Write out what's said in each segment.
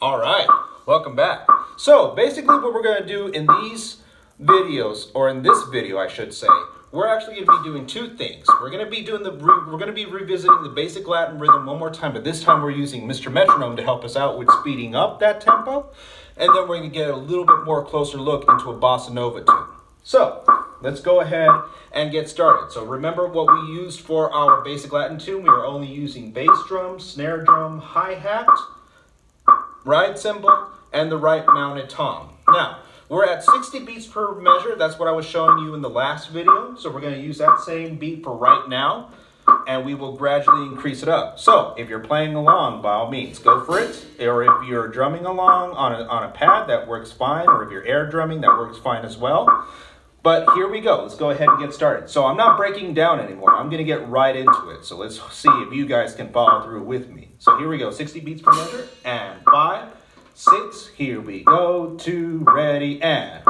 All right, welcome back. So basically what we're going to do in these videos, or in this video I should say, we're actually going to be doing two things. We're going to be revisiting the basic Latin rhythm one more time, but this time we're using Mr. Metronome to help us out with speeding up that tempo, and then we're going to get a little bit more closer look into a bossa nova tune. So let's go ahead and get started. So remember what we used for our basic Latin tune. We are only using bass drum, snare drum, hi-hat, ride cymbal, and the right mounted tom. Now, we're at 60 beats per measure. That's what I was showing you in the last video. So we're going to use that same beat for right now, and we will gradually increase it up. So if you're playing along, by all means, go for it. Or if you're drumming along on a pad, that works fine. Or if you're air drumming, that works fine as well. But here we go. Let's go ahead and get started. So I'm not breaking down anymore. I'm going to get right into it. So let's see if you guys can follow through with me. So here we go. 60 beats per measure. And 5, 6. Here we go. 2, ready, and...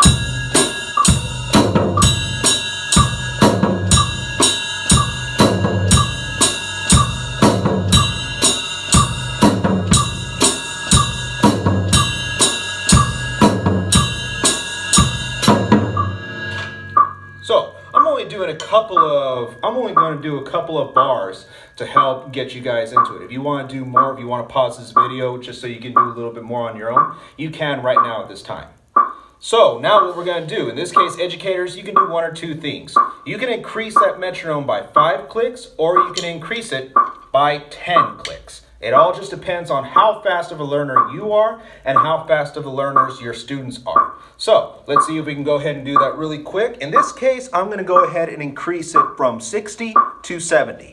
So I'm only going to do a couple of bars to help get you guys into it. If you want to do more, if you want to pause this video just so you can do a little bit more on your own, you can right now at this time. So now what we're going to do, in this case, educators, you can do one or two things. You can increase that metronome by 5 clicks, or you can increase it by 10 clicks. It all just depends on how fast of a learner you are and how fast of a learners your students are. So let's see if we can go ahead and do that really quick. In this case, I'm going to go ahead and increase it from 60 to 70.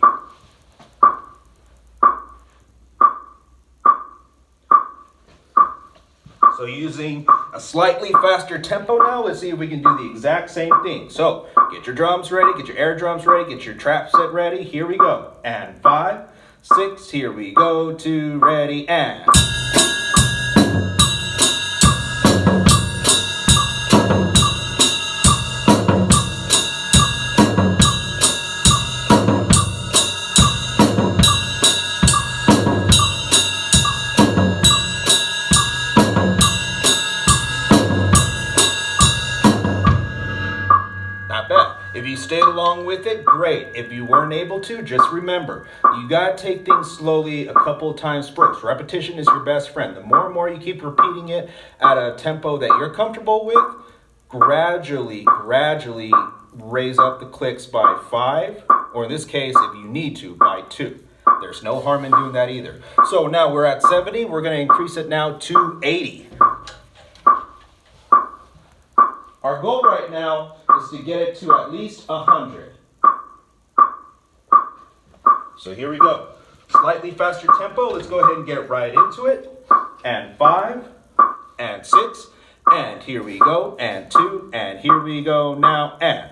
So using a slightly faster tempo now, let's see if we can do the exact same thing. So get your drums ready, get your air drums ready, get your trap set ready. Here we go. And 5, 6, here we go. 2, ready, and... If you stayed along with it, great. If you weren't able to, just remember, you got to take things slowly a couple of times first. Repetition is your best friend. The more and more you keep repeating it at a tempo that you're comfortable with, gradually raise up the clicks by 5, or in this case, if you need to, by 2. There's no harm in doing that either. So now we're at 70. We're going to increase it now to 80. Our goal right now is to get it to at least 100. So here we go. Slightly faster tempo. Let's go ahead and get right into it. And 5, and 6, and here we go, and 2, and here we go now, and...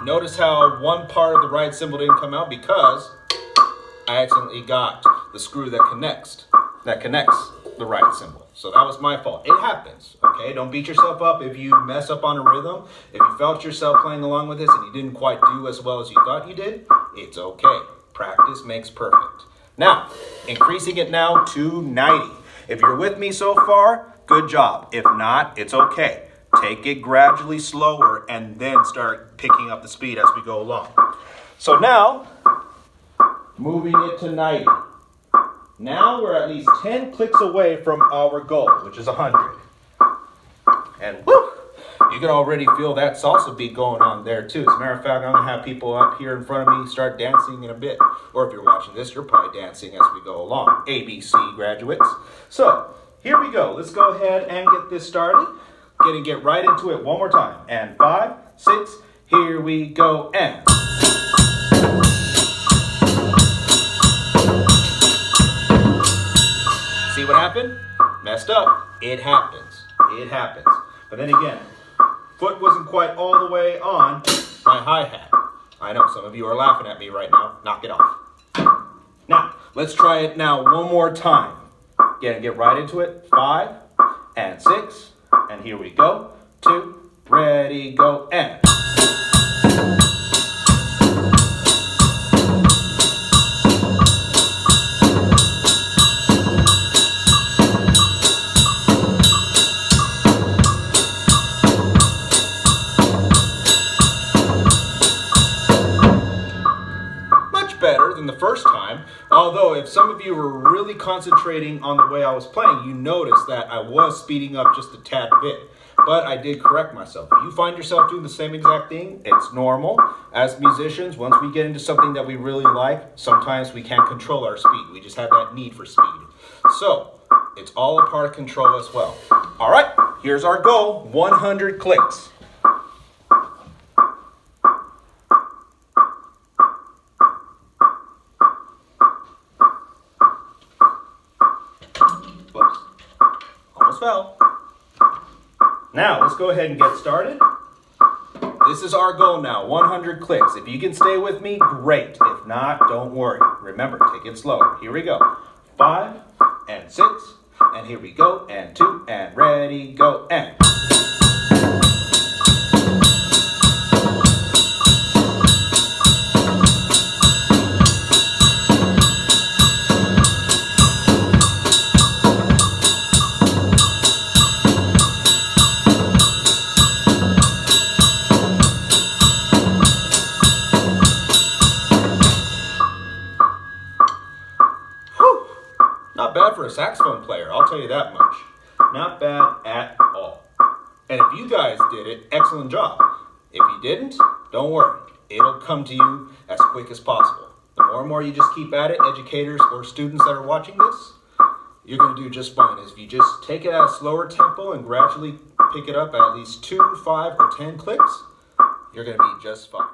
Notice how one part of the right cymbal didn't come out because I accidentally got the screw that connects the right cymbal. So that was my fault. It happens, okay? Don't beat yourself up if you mess up on a rhythm. If you felt yourself playing along with this and you didn't quite do as well as you thought you did, it's okay. Practice makes perfect. Now, increasing it now to 90. If you're with me so far, good job. If not, it's okay. Take it gradually slower and then start picking up the speed as we go along. So now, moving it to 90. Now we're at least 10 clicks away from our goal, which is 100. And woo! You can already feel that salsa beat going on there too. As a matter of fact, I'm going to have people up here in front of me start dancing in a bit. Or if you're watching this, you're probably dancing as we go along. ABC graduates. So, here we go. Let's go ahead and get this started. Gonna get right into it one more time. And 5, 6, here we go, and... See what happened? Messed up. It happens. It happens. But then again, foot wasn't quite all the way on my hi-hat. I know some of you are laughing at me right now. Knock it off. Now, Let's try it now one more time. Again, get right into it. 5 and 6, and here we go. 2, ready, go, and. Better than the first time, although if some of you were really concentrating on the way I was playing, you noticed that I was speeding up just a tad bit, but I did correct myself. If you find yourself doing the same exact thing, it's normal. As musicians, once we get into something that we really like, sometimes we can't control our speed. We just have that need for speed. So it's all a part of control as well. All right, here's our goal, 100 clicks. Fell. Now, let's go ahead and get started. This is our goal now, 100 clicks. If you can stay with me, great. If not, don't worry. Remember, take it slow. Here we go. 5 and 6, and here we go, and 2, and ready, go, and. Not bad for a saxophone player, I'll tell you that much. Not bad at all. And if you guys did it, excellent job. If you didn't, don't worry. It'll come to you as quick as possible. The more and more you just keep at it, educators or students that are watching this, you're going to do just fine. If you just take it at a slower tempo and gradually pick it up at least 2, 5, or 10 clicks, you're going to be just fine.